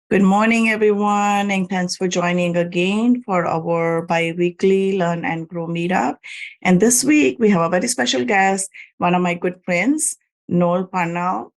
Good morning, everyone, and thanks for joining again for our bi-weekly Learn and Grow meetup. And this week, we have a very special guest, one of my good friends, Noel Parnell.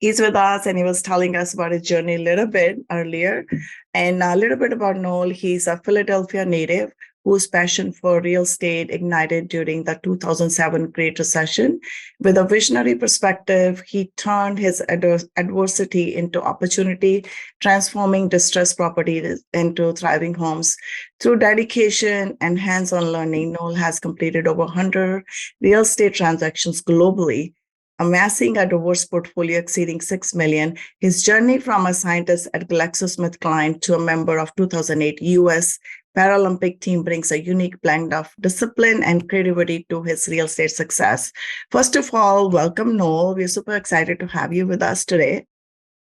He's with us and he was telling us about his journey a little bit earlier. And a little bit about Noel. He's a Philadelphia native whose passion for real estate ignited during the 2007 Great Recession. With a visionary perspective, he turned his adversity into opportunity, transforming distressed properties into thriving homes. Through dedication and hands on learning, Noel has completed over 100 real estate transactions globally, amassing a diverse portfolio exceeding 6 million. His journey from a scientist at GlaxoSmithKline to a member of 2008 US Paralympic team brings a unique blend of discipline and creativity to his real estate success. First of all, welcome, Noel. We're super excited to have you with us today.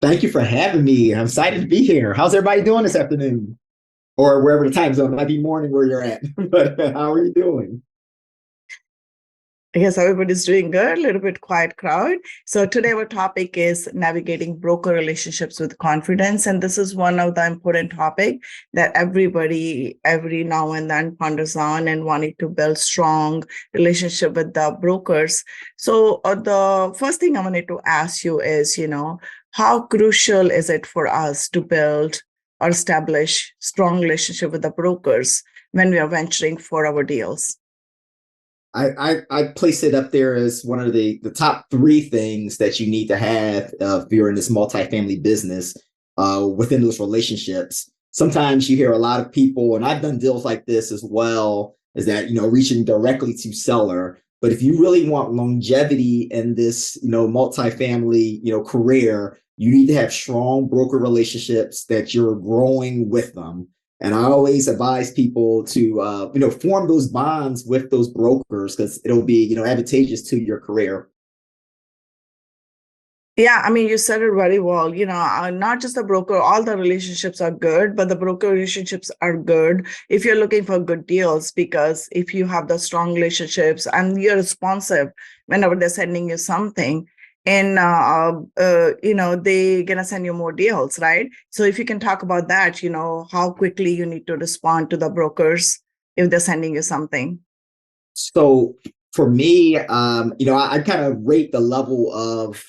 Thank you for having me. I'm excited to be here. How's everybody doing this afternoon? Or wherever the time zone, it might be morning where you're at. But how are you doing? I guess everybody's doing good, a little bit quiet crowd. So today our topic is navigating broker relationships with confidence. And this is one of the important topic that everybody every now and then ponders on and wanting to build strong relationship with the brokers. So the first thing I wanted to ask you is, how crucial is it for us to build or establish strong relationship with the brokers when we are venturing for our deals? I place it up there as one of the top three things that you need to have if you're in this multifamily business within those relationships. Sometimes you hear a lot of people, and I've done deals like this as well, is that, reaching directly to seller. But if you really want longevity in this, multifamily, career, you need to have strong broker relationships that you're growing with them. And I always advise people to, form those bonds with those brokers because it'll be, advantageous to your career. Yeah, I mean, you said it very well. Not just the broker, all the relationships are good, but the broker relationships are good if you're looking for good deals, because if you have the strong relationships and you're responsive whenever they're sending you something, and they're gonna send you more deals, right? So if you can talk about that, how quickly you need to respond to the brokers if they're sending you something. So for me, I kind of rate the level of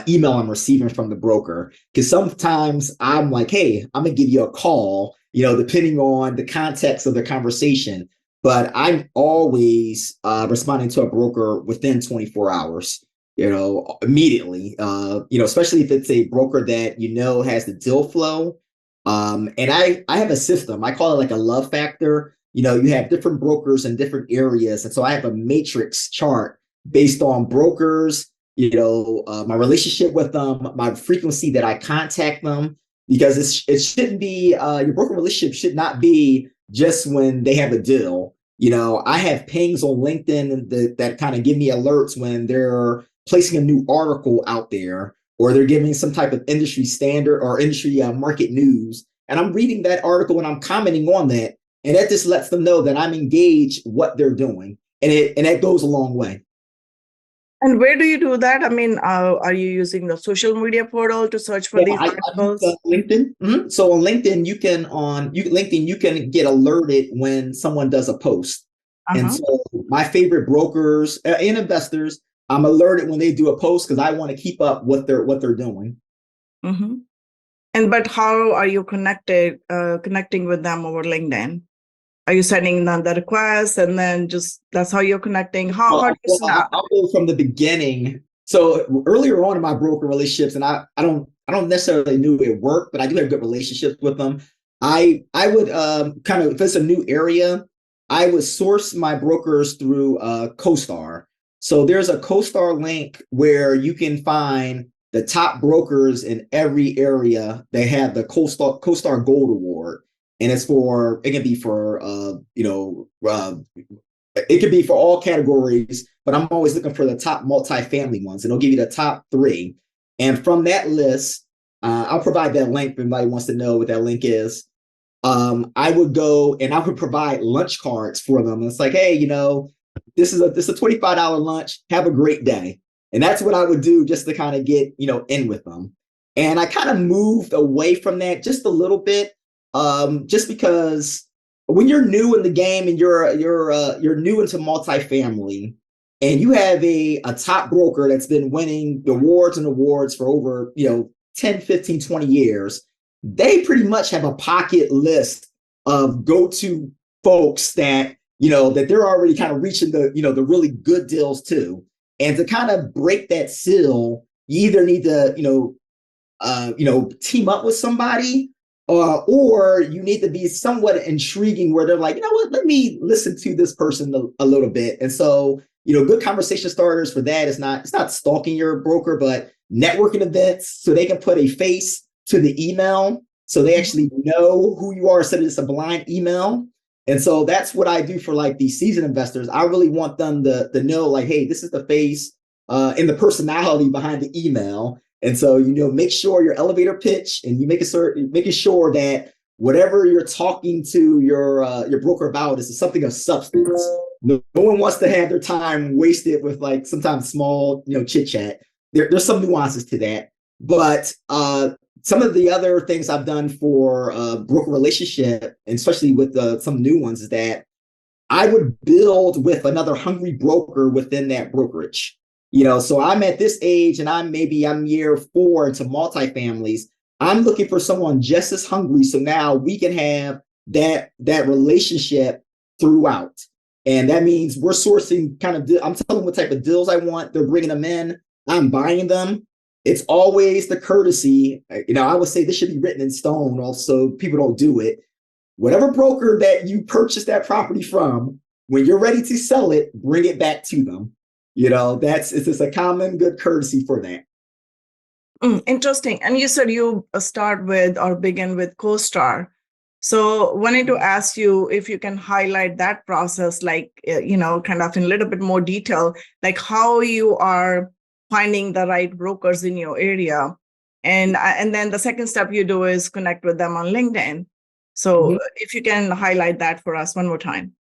email I'm receiving from the broker, because sometimes I'm like, hey, I'm gonna give you a call, depending on the context of the conversation. But I'm always responding to a broker within 24 hours, immediately, especially if it's a broker that, has the deal flow. And I have a system, I call it like a love factor. You have different brokers in different areas. And so I have a matrix chart based on brokers, my relationship with them, my frequency that I contact them, because it shouldn't be, your broker relationship should not be just when they have a deal. I have pings on LinkedIn that kind of give me alerts when they're placing a new article out there, or they're giving some type of industry standard or industry market news. And I'm reading that article and I'm commenting on that. And that just lets them know that I'm engaged what they're doing. And that goes a long way. And where do you do that? I mean, are you using the social media portal to search for So these I use articles? LinkedIn. So on LinkedIn, you can get alerted when someone does a post. And Uh-huh. so my favorite brokers and investors, I'm alerted when they do a post because I want to keep up what they're doing. Mm-hmm. And but how are you connecting with them over LinkedIn? Are you sending them the request and then just that's how you're connecting? How do you Well, start? I'll go from the beginning. So earlier on in my broker relationships, and I don't necessarily knew it worked, but I do have good relationships with them. I would kind of, if it's a new area, I would source my brokers through CoStar. So there's a CoStar link where you can find the top brokers in every area. They have the CoStar Gold Award, and it can be for it could be for all categories, but I'm always looking for the top multifamily ones, and it'll give you the top three. And from that list, I'll provide that link if anybody wants to know what that link is. I would go and I would provide lunch cards for them. And it's like, hey, this is a $25 lunch. Have a great day. And that's what I would do just to kind of get, in with them. And I kind of moved away from that just a little bit, just because when you're new in the game and you're new into multifamily, and you have a top broker that's been winning awards and awards for over 10, 15, 20 years, they pretty much have a pocket list of go-to folks that that they're already kind of reaching the really good deals too. And to kind of break that seal, you either need to team up with somebody, or you need to be somewhat intriguing where they're like, you know what, let me listen to this person a little bit. And so, good conversation starters for that is it's not stalking your broker, but networking events so they can put a face to the email so they actually know who you are instead of just a blind email. And so that's what I do for like these seasoned investors. I really want them to know, like, hey, this is the face and the personality behind the email. And so, make sure your elevator pitch and you making sure that whatever you're talking to your broker about is something of substance. No one wants to have their time wasted with like sometimes small, chit chat. There's some nuances to that, but some of the other things I've done for broker relationship, and especially with some new ones, is that I would build with another hungry broker within that brokerage. So I'm at this age and I'm year 4 into multifamilies. I'm looking for someone just as hungry. So now we can have that relationship throughout. And that means we're sourcing I'm telling them what type of deals I want. They're bringing them in. I'm buying them. It's always the courtesy. I would say this should be written in stone also. People don't do it. Whatever broker that you purchased that property from, when you're ready to sell it, bring it back to them. It's just a common good courtesy for that. Interesting. And you said you start with or begin with CoStar. So wanted to ask you if you can highlight that process, like, kind of in a little bit more detail, like how you are finding the right brokers in your area. And then the second step you do is connect with them on LinkedIn. So if you can highlight that for us one more time.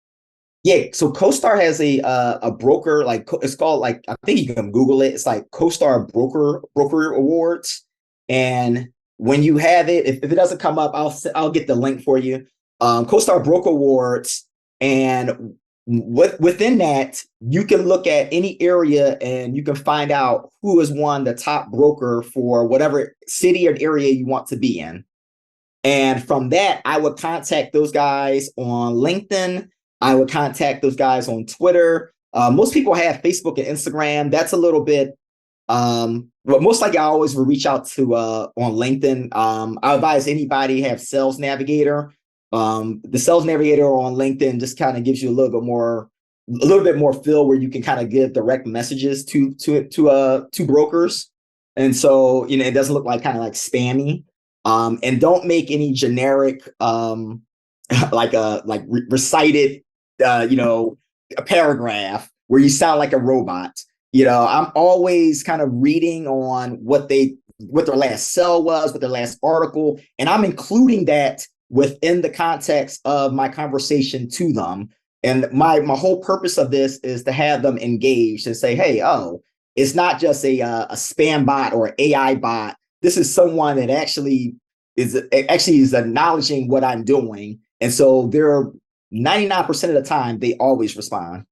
Yeah, so CoStar has a broker, like it's called, like, I think you can Google it. It's like CoStar Broker Awards, and when you have it, if it doesn't come up, I'll get the link for you. CoStar Broker Awards, and within that, you can look at any area and you can find out who has won the top broker for whatever city or area you want to be in. And from that, I would contact those guys on LinkedIn. I would contact those guys on Twitter. Most people have Facebook and Instagram. That's a little bit, but most likely I always will reach out to on LinkedIn. I advise anybody have Sales Navigator. The Sales Navigator on LinkedIn just kind of gives you a little bit more feel where you can kind of give direct messages to brokers. And so, it doesn't look like kind of like spammy. And don't make any generic recited a paragraph where you sound like a robot. I'm always kind of reading on what their last sell was, what their last article, and I'm including that within the context of my conversation to them. And my whole purpose of this is to have them engaged and say, hey, it's not just a spam bot or an AI bot. This is someone that actually is acknowledging what I'm doing. And so they're 99% of the time, they always respond.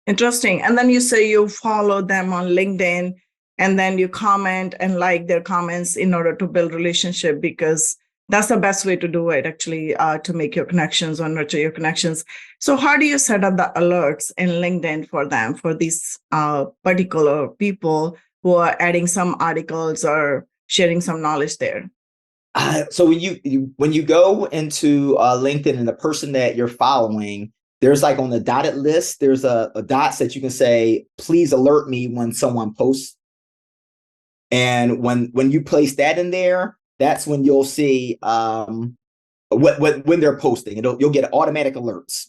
Interesting. And then you say you follow them on LinkedIn and then you comment and like their comments in order to build relationship, because that's the best way to do it, actually, to make your connections or nurture your connections. So how do you set up the alerts in LinkedIn for them, for these particular people who are adding some articles or sharing some knowledge there? So when you go into LinkedIn and the person that you're following, there's like on the dotted list, there's a dots that you can say, please alert me when someone posts. And when you place that in there, that's when you'll see when they're posting. You'll get automatic alerts.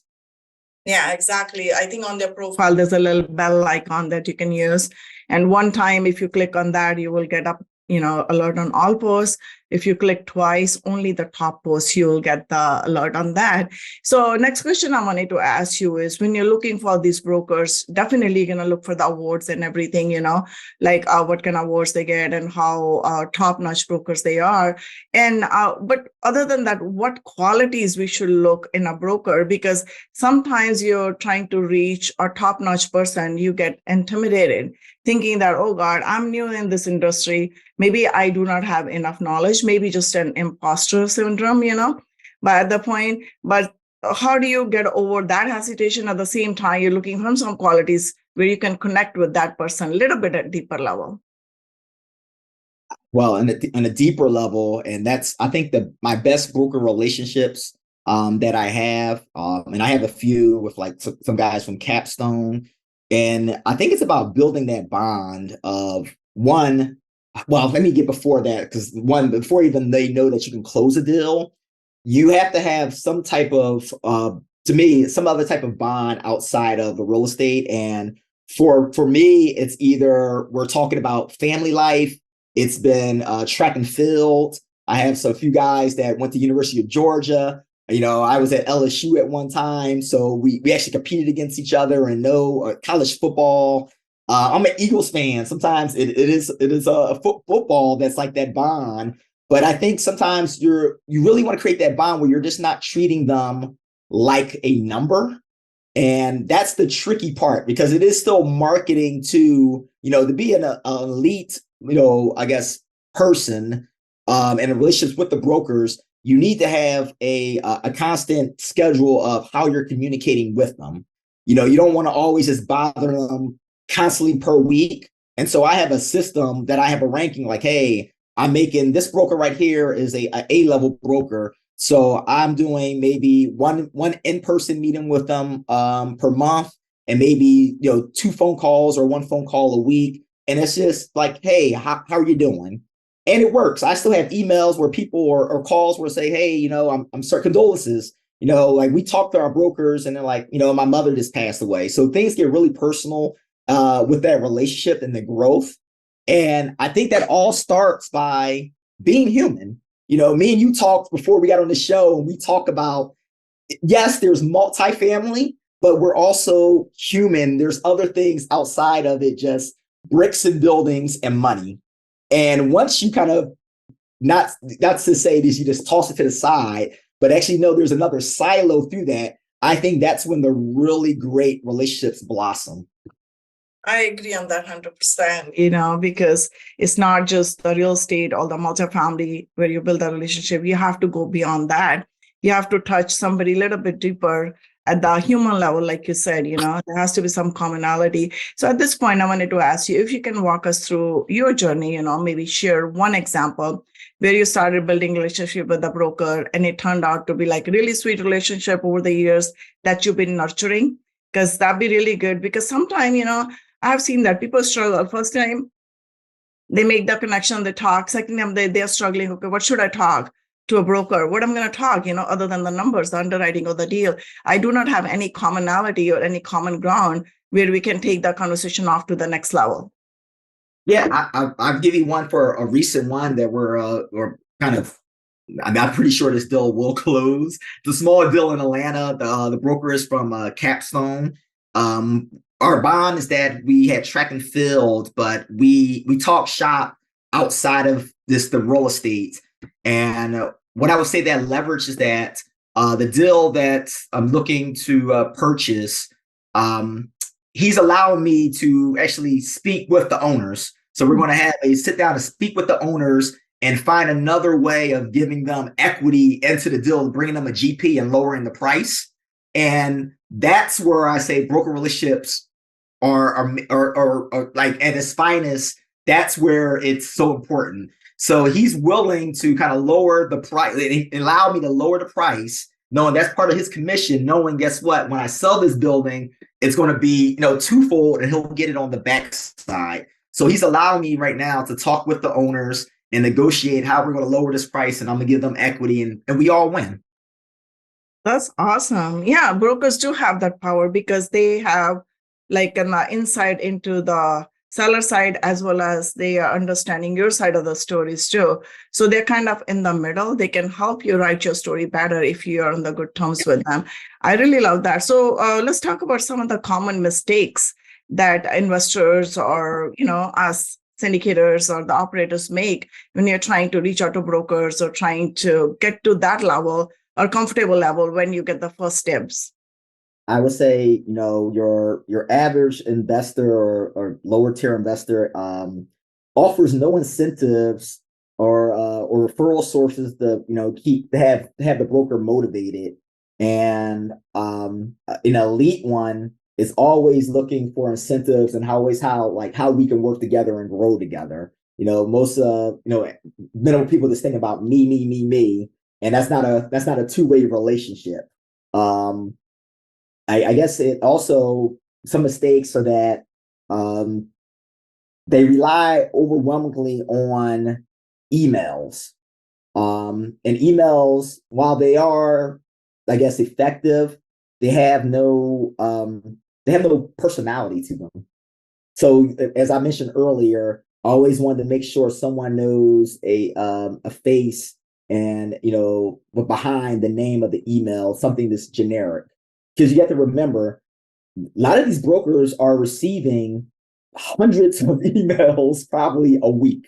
Yeah, exactly. I think on their profile, there's a little bell icon that you can use. And one time, if you click on that, you will get alert on all posts. If you click twice, only the top post, you'll get the alert on that. So next question I wanted to ask you is, when you're looking for these brokers, definitely you're going to look for the awards and everything, like what kind of awards they get and how top-notch brokers they are. And but other than that, what qualities we should look in a broker? Because sometimes you're trying to reach a top-notch person, you get intimidated thinking that, oh God, I'm new in this industry. Maybe I do not have enough knowledge, maybe just an imposter syndrome, but at the point, but how do you get over that hesitation? At the same time, you're looking for some qualities where you can connect with that person a little bit at deeper level. Well, on a deeper level, and that's, I think, my best broker relationships that I have, and I have a few with like some guys from Capstone, and I think it's about building that bond of one. Well, let me get before that, because before even they know that you can close a deal, you have to have some type of, to me, some other type of bond outside of the real estate. And for me, it's either we're talking about family life. It's been track and field. I have a few guys that went to University of Georgia. I was at LSU at one time, so we actually competed against each other and know college football. I'm an Eagles fan. Sometimes it is a football that's like that bond. But I think sometimes you really want to create that bond where you're just not treating them like a number. And that's the tricky part, because it is still marketing to be an elite, I guess, person, and in relationships with the brokers. You need to have a constant schedule of how you're communicating with them. You don't want to always just bother them constantly per week. And so I have a system that I have a ranking like, hey, I'm making this broker right here is a A-level broker. So I'm doing maybe one in-person meeting with them per month, and maybe 2 phone calls or 1 phone call a week. And it's just like, hey, how are you doing? And it works. I still have emails where people or calls where say, hey, I'm sorry, condolences. Like we talk to our brokers and they're like, my mother just passed away. So things get really personal with that relationship and the growth. And I think that all starts by being human. Me and you talked before we got on the show, and we talk about, yes, there's multifamily, but we're also human. There's other things outside of it, just bricks and buildings and money. And once you kind of, not to say this, you just toss it to the side, but actually know there's another silo through that, I think that's when the really great relationships blossom. I agree on that 100%, because it's not just the real estate or the multifamily where you build a relationship. You have to go beyond that. You have to touch somebody a little bit deeper at the human level, like you said, there has to be some commonality. So at this point, I wanted to ask you if you can walk us through your journey, maybe share one example where you started building a relationship with the broker and it turned out to be like a really sweet relationship over the years that you've been nurturing, because that'd be really good. Because sometimes, I've seen that people struggle. First time they make the connection, they talk. Second time they're struggling. Okay, what should I talk to a broker? What I'm going to talk, other than the numbers, the underwriting of the deal. I do not have any commonality or any common ground where we can take that conversation off to the next level. Yeah, I'll give you one for a recent one that we're kind of, I'm pretty sure this deal will close. The small deal in Atlanta, the broker is from Capstone. Our bond is that we had track and field, but we talk shop outside of the real estate. And what I would say that leverage is that the deal that I'm looking to purchase, he's allowing me to actually speak with the owners. So we're going to have a sit down and speak with the owners and find another way of giving them equity into the deal, bringing them a GP and lowering the price. And that's where I say broker relationships are like at its finest. That's where it's so important. So he's willing to kind of lower the price, allow me to lower the price, knowing that's part of his commission, knowing, guess what, when I sell this building, it's going to be, twofold, and he'll get it on the back side. So he's allowing me right now to talk with the owners and negotiate how we're going to lower this price, and I'm going to give them equity, and we all win. That's awesome. Yeah, brokers do have that power because they have like an insight into the seller side as well as they are understanding your side of the stories too. So they're kind of in the middle. They can help you write your story better if you are on the good terms with them. I really love that. So let's talk about some of the common mistakes that investors or, us syndicators or the operators make when you're trying to reach out to brokers or trying to get to that level or comfortable level when you get the first steps. I would say, your average investor or lower tier investor offers no incentives or referral sources to have the broker motivated, and an elite one is always looking for incentives and how we can work together and grow together. Most minimal people just think about me, and that's not a two-way relationship. I guess it also, some mistakes are that they rely overwhelmingly on emails. And emails, while they are, I guess, effective, they have no personality to them. So as I mentioned earlier, I always wanted to make sure someone knows a face and behind the name of the email, something that's generic. Because you have to remember, a lot of these brokers are receiving hundreds of emails probably a week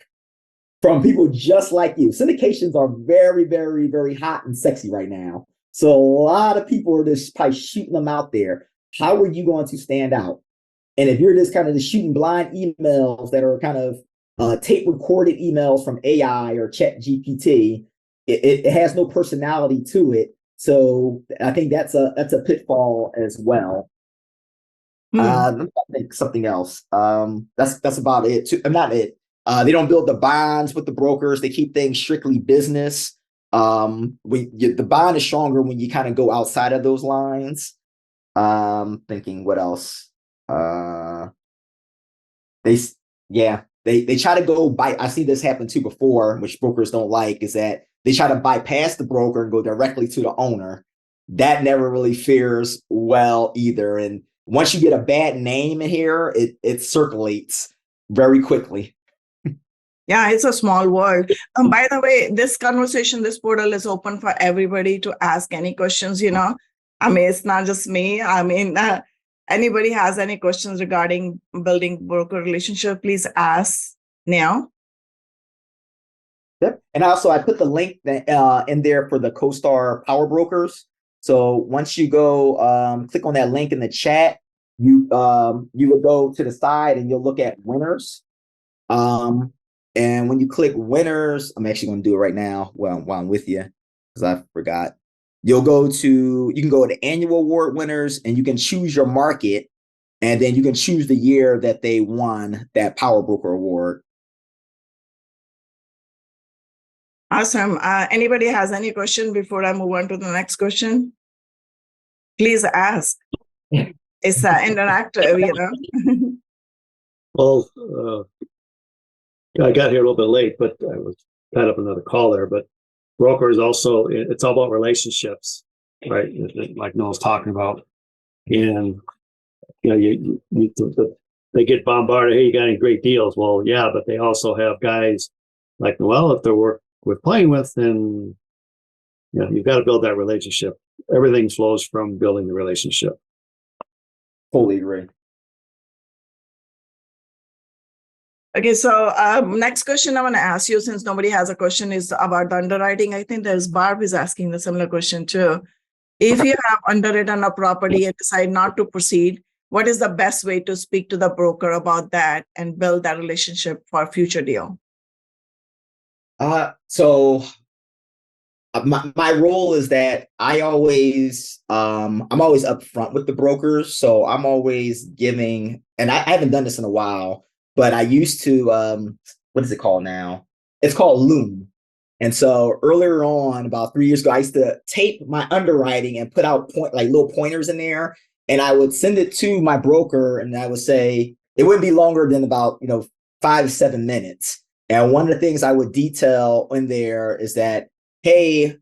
from people just like you. Syndications are very, very, very hot and sexy right now. So a lot of people are just probably shooting them out there. How are you going to stand out? And if you're just kind of just shooting blind emails that are kind of tape recorded emails from AI or Chat GPT, it has no personality to it. So I think that's a pitfall as well. Let me think something else. That's about it. Not it. They don't build the bonds with the brokers. They keep things strictly business. The bond is stronger when you kind of go outside of those lines. Thinking what else? They try to go by. I see this happen too before, which brokers don't like, is that they try to bypass the broker and go directly to the owner. That never really fares well either. And once you get a bad name in here, it circulates very quickly. Yeah, it's a small world. By the way, this portal is open for everybody to ask any questions, I mean, it's not just me. I mean, anybody has any questions regarding building broker relationship, please ask now. Yep. And also, I put the link in there for the CoStar Power Brokers. So once you go click on that link in the chat, you will go to the side and you'll look at winners. And when you click winners, I'm actually going to do it right now while I'm with you, because I forgot. You can go to annual award winners, and you can choose your market, and then you can choose the year that they won that Power Broker Award. Awesome. Anybody has any question before I move on to the next question? Please ask. It's interactive, Well, I got here a little bit late, but I was tied up another call there. But brokers also, it's all about relationships, right? Like Noel's talking about, and they get bombarded. Hey, you got any great deals? Well, yeah, but they also have guys like Noel, if they're worth playing with, then you've got to build that relationship. Everything flows from building the relationship. Totally agree. Okay, so next question I want to ask you, since nobody has a question, is about the underwriting. I think there's Barb is asking the similar question too. If you have underwritten a property and decide not to proceed, what is the best way to speak to the broker about that and build that relationship for a future deal? So my role is that I'm always upfront with the brokers. So I'm always giving, and I haven't done this in a while, but I used to, what is it called now? It's called Loom. And so earlier on, about 3 years ago, I used to tape my underwriting and put out little pointers in there. And I would send it to my broker, and I would say it wouldn't be longer than about 5 to 7 minutes. And one of the things I would detail in there is that, hey,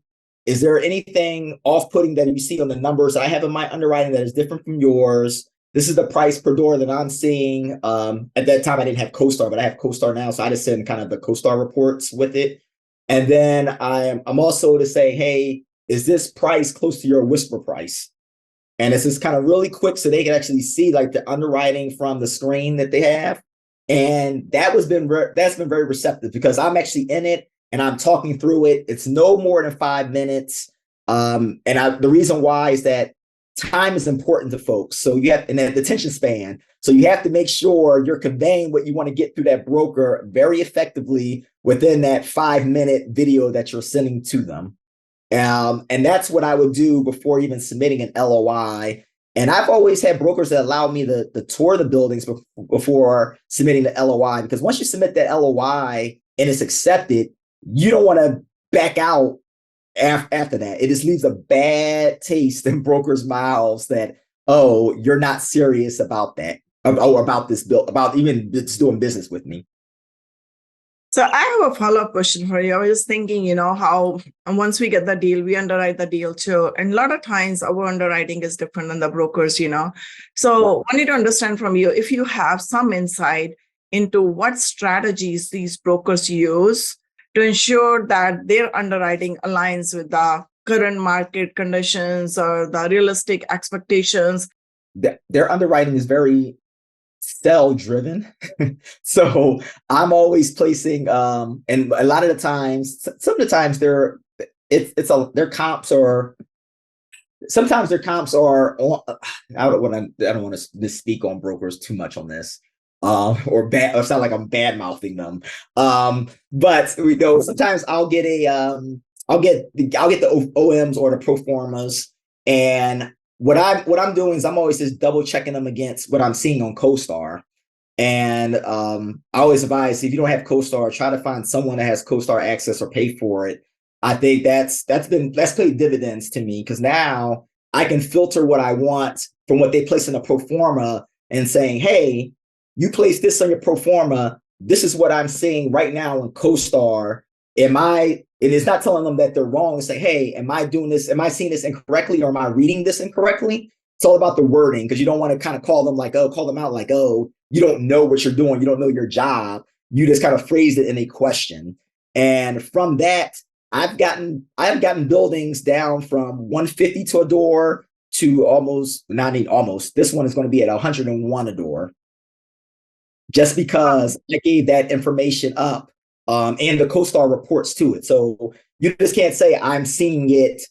is there anything off-putting that you see on the numbers I have in my underwriting that is different from yours? this is the price per door that I'm seeing. At that time, I didn't have CoStar, but I have CoStar now. So I just send kind of the CoStar reports with it. And then I'm also to say, hey, is this price close to your whisper price? And it's just kind of really quick so they can actually see like the underwriting from the screen that they have. And that's been very receptive because I'm actually in it and I'm talking through it. It's no more than 5 minutes. The reason why is that time is important to folks. So you have, and the attention span. So you have to make sure you're conveying what you want to get through that broker very effectively within that 5-minute video that you're sending to them. And that's what I would do before even submitting an LOI. And I've always had brokers that allow me to tour the buildings before submitting the LOI, because once you submit that LOI and it's accepted, you don't want to back out after that. It just leaves a bad taste in brokers' mouths that, oh, you're not serious about that, or about this bill, about even just doing business with me. So I have a follow-up question for you. I was thinking, how once we get the deal, we underwrite the deal too. And a lot of times our underwriting is different than the brokers, So I need to understand from you, if you have some insight into what strategies these brokers use to ensure that their underwriting aligns with the current market conditions or the realistic expectations. Their underwriting is very sell driven. So I'm always placing and a lot of the times, some of the times their comps are sometimes their comps are I don't want to misspeak on brokers too much on this. Or sound like I'm bad mouthing them. But we know sometimes I'll get I'll get the OMs or the pro formas, and what I'm doing is I'm always just double checking them against what I'm seeing on CoStar. And I always advise, if you don't have CoStar, try to find someone that has CoStar access or pay for it. I think that's paid dividends to me, because now I can filter what I want from what they place in the pro forma and saying, hey, you place this on your pro forma. This is what I'm seeing right now on CoStar. It is not telling them that they're wrong and say, hey, am I doing this? Am I seeing this incorrectly, or am I reading this incorrectly? It's all about the wording, because you don't want to kind of call them out like, oh, you don't know what you're doing. You don't know your job. You just kind of phrased it in a question. And from that, I've gotten buildings down from 150 to a door to almost. This one is going to be at 101 a door, just because I gave that information up. And the CoStar reports to it. So you just can't say I'm seeing it.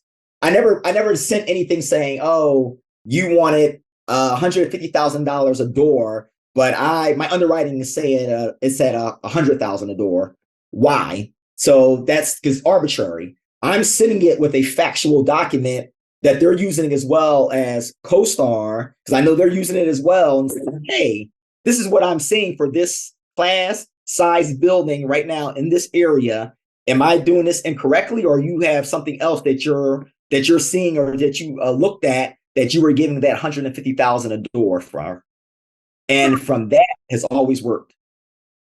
I never sent anything saying, oh, you wanted $150,000 a door, but my underwriting is saying it's at $100,000 a door. Why? So that's because arbitrary. I'm sending it with a factual document that they're using as well as CoStar, because I know they're using it as well, and saying, hey, this is what I'm seeing for this class size building right now in this area. Am I doing this incorrectly, or you have something else that you're seeing, or that you looked at that you were giving that $150,000 a door for? And from that has always worked.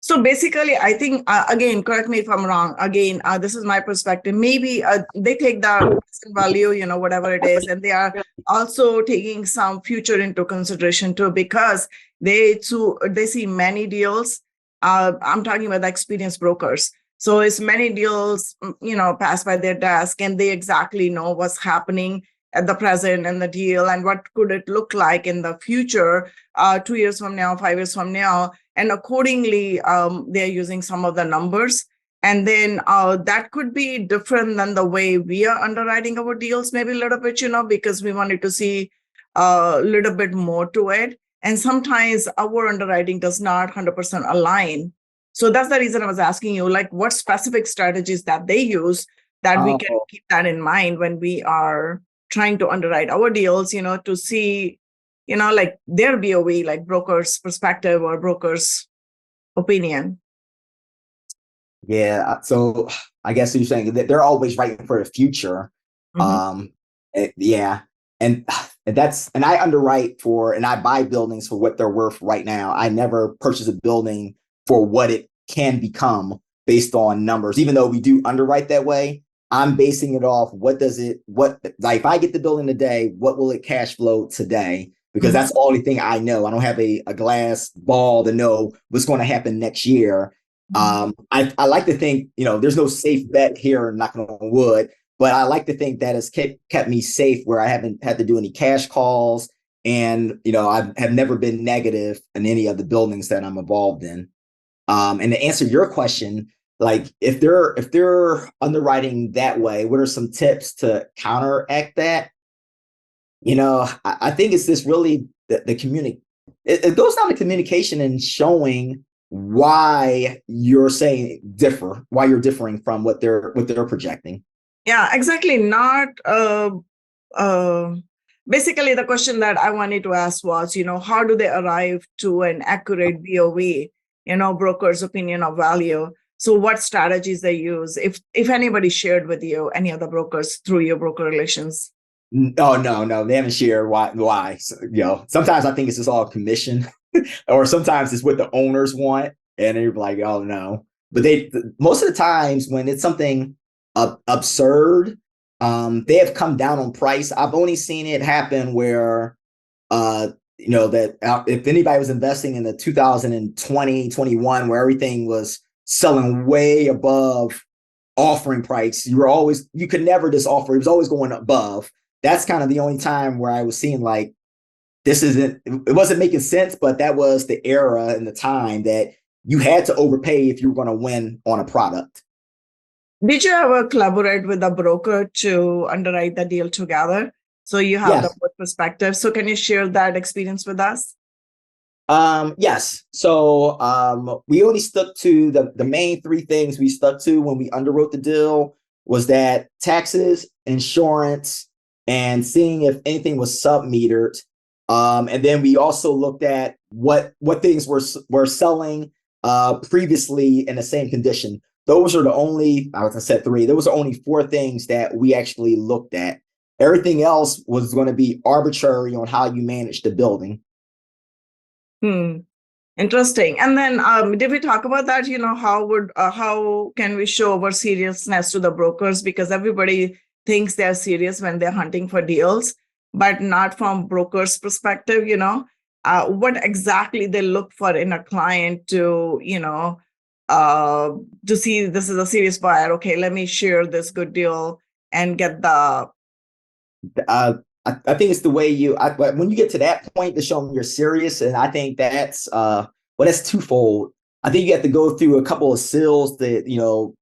So basically, I think, again, correct me if I'm wrong. Again, this is my perspective. Maybe they take the present value, whatever it is, and they are also taking some future into consideration too, because they see many deals. I'm talking about the experienced brokers. So it's many deals, pass by their desk, and they exactly know what's happening at the present and the deal, and what could it look like in the future, 2 years from now, 5 years from now. And accordingly, they're using some of the numbers. And then that could be different than the way we are underwriting our deals, maybe a little bit, because we wanted to see a little bit more to it. And sometimes our underwriting does not 100% align. So that's the reason I was asking you, like, what specific strategies that they use that we can keep that in mind when we are trying to underwrite our deals, to see, like their BOV, like broker's perspective or broker's opinion. Yeah. So I guess you're saying that they're always writing for the future. Mm-hmm. Yeah. And I underwrite and I buy buildings for what they're worth right now. I never purchase a building for what it can become based on numbers. Even though we do underwrite that way, I'm basing it off if I get the building today, what will it cash flow today? because that's the only thing I know. I don't have a glass ball to know what's going to happen next year. I like to think, there's no safe bet here, knocking on wood, but I like to think that it's kept me safe where I haven't had to do any cash calls. And, I have never been negative in any of the buildings that I'm involved in. And to answer your question, like if they're underwriting that way, what are some tips to counteract that? I think it's this really the community. It goes down to communication and showing why you're why you're differing from what they're projecting. Yeah, exactly. Not basically the question that I wanted to ask was, how do they arrive to an accurate BOV, broker's opinion of value? So what strategies they use, if anybody shared with you, any other brokers through your broker relations? Oh, no, they haven't shared why. So, sometimes I think it's just all commission, or sometimes it's what the owners want, and they're like, oh no. But most of the times when it's something absurd, they have come down on price. I've only seen it happen where, that if anybody was investing in the 2020, 21, where everything was selling way above offering price, you could never just offer. It was always going above. That's kind of the only time where I was seeing like, it wasn't making sense, but that was the era and the time that you had to overpay if you were going to win on a product. Did you ever collaborate with a broker to underwrite the deal together? So you have the both perspective. So can you share that experience with us? Yes. So we only stuck to the main three things we stuck to when we underwrote the deal was that taxes, insurance, and seeing if anything was sub-metered. And then we also looked at what things were selling previously in the same condition. Those are the only, I said three, those are only four things that we actually looked at. Everything else was going to be arbitrary on how you manage the building. Interesting. And then did we talk about that? How can we show our seriousness to the brokers? Because everybody thinks they're serious when they're hunting for deals, but not from brokers' perspective. What exactly they look for in a client to see this is a serious buyer. Okay, let me share this good deal and get the. I think it's the way when you get to that point to show them you're serious, and I think that's that's twofold. I think you have to go through a couple of seals that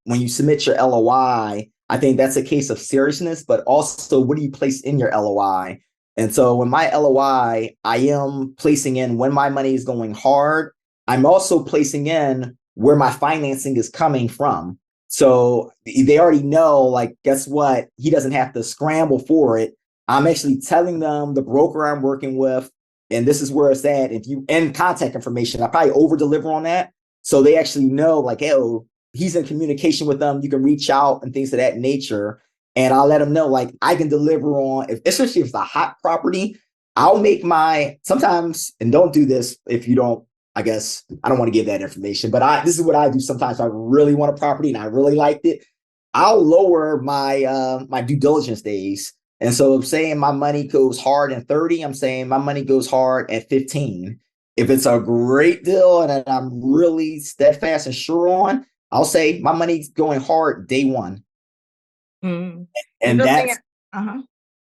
when you submit your LOI. I think that's a case of seriousness, but also what do you place in your LOI? And so when my LOI, I am placing in when my money is going hard. I'm also placing in where my financing is coming from. So they already know, like, guess what? He doesn't have to scramble for it. I'm actually telling them the broker I'm working with, and this is where it's at. And contact information, I probably over deliver on that. So they actually know, like, oh, he's in communication with them. You can reach out and things of that nature. And I'll let them know, like, I can deliver on, especially if it's a hot property, I'll make sometimes, and don't do this if you don't, I guess, I don't want to give that information, but this is what I do sometimes. If I really want a property and I really liked it, I'll lower my due diligence days. And so I'm saying my money goes hard in 30, I'm saying my money goes hard at 15. If it's a great deal and I'm really steadfast and sure on, I'll say my money's going hard day one. And that's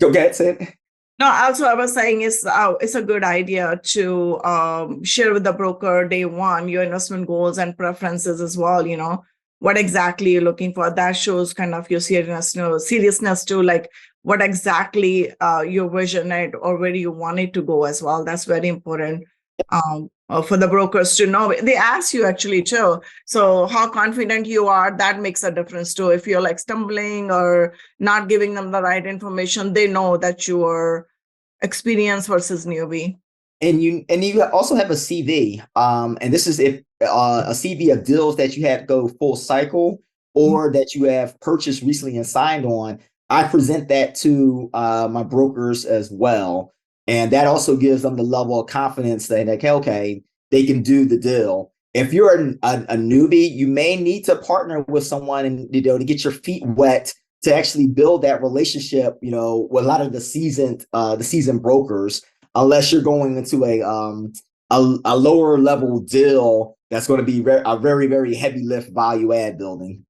go get it. No, also I was saying it's a good idea to share with the broker day one your investment goals and preferences as well. What exactly you're looking for. That shows kind of your seriousness to like what exactly your vision or where you want it to go as well. That's very important for the brokers to know. They ask you actually too. So how confident you are, that makes a difference too. If you're like stumbling or not giving them the right information, they know that you are experienced versus newbie. And you also have a CV. And this is if a CV of deals that you have go full cycle or that you have purchased recently and signed on. I present that to my brokers as well. And that also gives them the level of confidence that, like, okay, they can do the deal. If you're a newbie, you may need to partner with someone and to get your feet wet to actually build that relationship, with a lot of the seasoned brokers. unless you're going into a lower level deal that's going to be a very, very heavy lift value add building.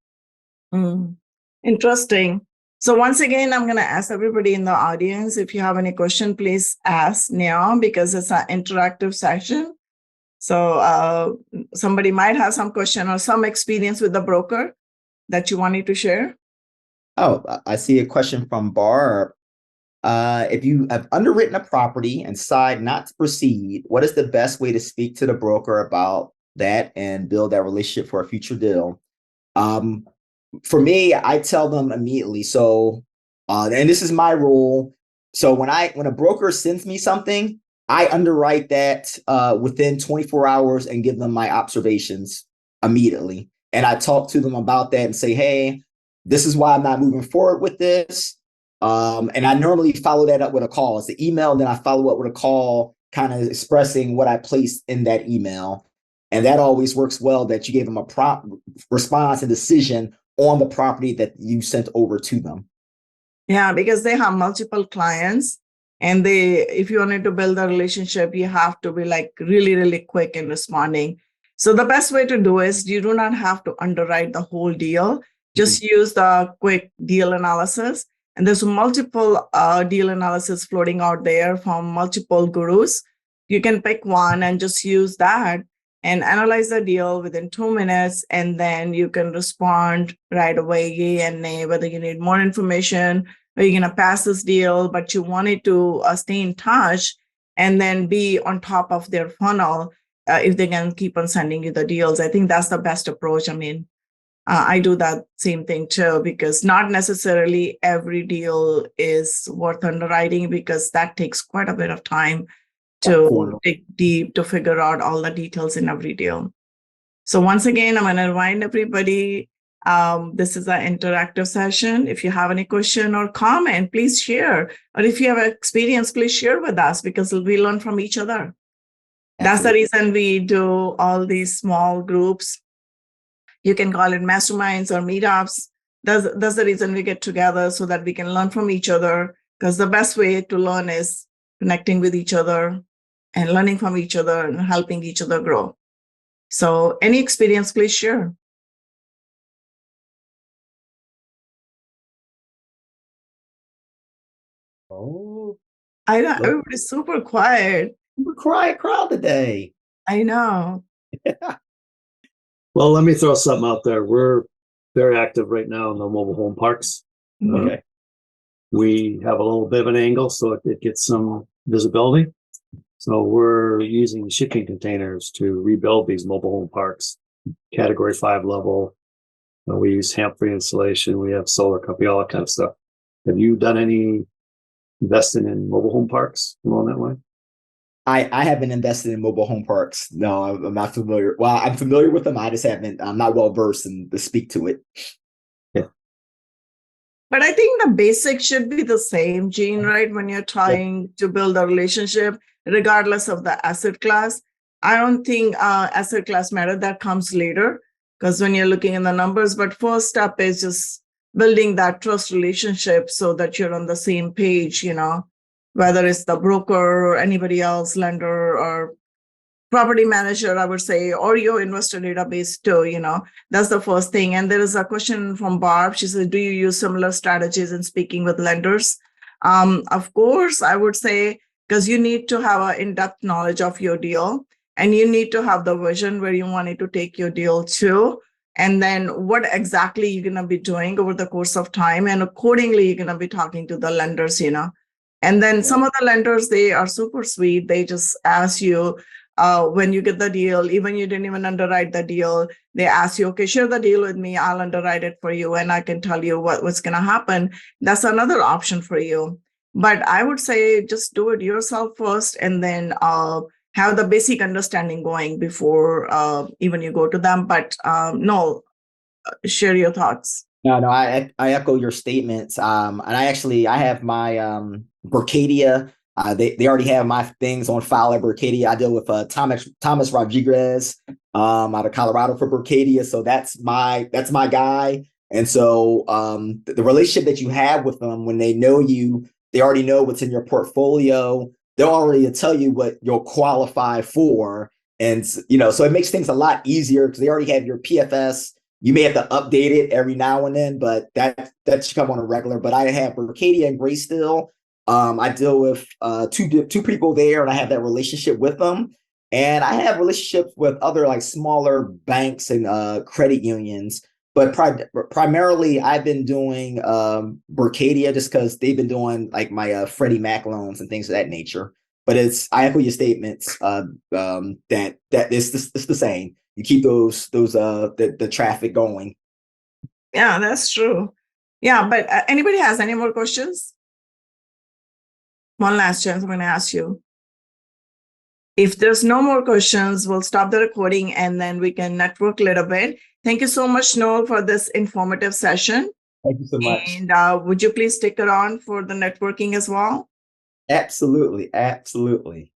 Interesting. So once again, I'm going to ask everybody in the audience, if you have any question, please ask now because it's an interactive session. So somebody might have some question or some experience with the broker that you wanted to share. Oh, I see a question from Barb. If you have underwritten a property and decide not to proceed, what is the best way to speak to the broker about that and build that relationship for a future deal? For me, I tell them immediately. So, and this is my rule. So when a broker sends me something, I underwrite that within 24 hours and give them my observations immediately. And I talk to them about that and say, hey, this is why I'm not moving forward with this. And I normally follow that up with a call. It's the email, then I follow up with a call, kind of expressing what I placed in that email. And that always works well, that you gave them a prompt response and decision on the property that you sent over to them. Yeah, because they have multiple clients, and if you wanted to build a relationship, you have to be like really, really quick in responding. So the best way to do is you do not have to underwrite the whole deal. Just use the quick deal analysis. And there's multiple deal analysis floating out there from multiple gurus. You can pick one and just use that and analyze the deal within 2 minutes. And then you can respond right away, yay and nay, whether you need more information or you're going to pass this deal, but you wanted to stay in touch and then be on top of their funnel if they can keep on sending you the deals. I think that's the best approach. I mean, I do that same thing too, because not necessarily every deal is worth underwriting because that takes quite a bit of time to dig deep to figure out all the details in every deal. So once again, I'm going to remind everybody, this is an interactive session. If you have any question or comment, please share. Or if you have experience, please share with us because we learn from each other. Absolutely. That's the reason we do all these small groups. You can call it masterminds or meetups. That's the reason we get together, so that we can learn from each other, because the best way to learn is connecting with each other and learning from each other and helping each other grow. So any experience, please share. Oh, I know everybody's super quiet. Super quiet crowd today. I know. Well, let me throw something out there. We're very active right now in the mobile home parks. Okay. We have a little bit of an angle, so it gets some visibility. So we're using shipping containers to rebuild these mobile home parks, category 5 level. We use hemp-free insulation. We have solar company, all that kind of stuff. Have you done any investing in mobile home parks along that way? I haven't invested in mobile home parks. No, I'm not familiar. Well, I'm familiar with them. I just haven't. I'm not well versed in to speak to it. Yeah. But I think the basics should be the same, Gene, right? When you're trying to build a relationship, regardless of the asset class. I don't think asset class matter. That comes later, because when you're looking in the numbers. But first step is just building that trust relationship so that you're on the same page, you know, whether it's the broker or anybody else, lender or property manager, I would say, or your investor database too, you know, that's the first thing. And there is a question from Barb. She said, do you use similar strategies in speaking with lenders? Of course, I would say, because you need to have an in-depth knowledge of your deal, and you need to have the vision where you wanted to take your deal to, and then what exactly you're going to be doing over the course of time. And accordingly, you're going to be talking to the lenders, you know. And then some of the lenders, they are super sweet. They just ask you, when you get the deal, even you didn't even underwrite the deal, they ask you, okay, share the deal with me. I'll underwrite it for you and I can tell you what's going to happen. That's another option for you. But I would say just do it yourself first, and then have the basic understanding going before even you go to them. But no, share your thoughts. No, I echo your statements. And I have my Berkadia. They already have my things on file at Berkadia. I deal with Thomas Rodriguez out of Colorado for Berkadia. So that's my guy. And so the relationship that you have with them, when they know you, they already know what's in your portfolio. they'll already tell you what you'll qualify for. And, so it makes things a lot easier because they already have your PFS. You may have to update it every now and then, but that should come on a regular. But I have Berkadia and Graystil. I deal with two people there, and I have that relationship with them. And I have relationships with other like smaller banks and credit unions. But primarily, I've been doing Berkadia just because they've been doing like my Freddie Mac loans and things of that nature. But I echo your statements that it's the same. You keep the traffic going. Yeah, that's true. Yeah, but anybody has any more questions? One last chance, I'm going to ask you. If there's no more questions, we'll stop the recording and then we can network a little bit. Thank you so much, Noel, for this informative session. Thank you so much. And would you please stick around for the networking as well? Absolutely. Absolutely.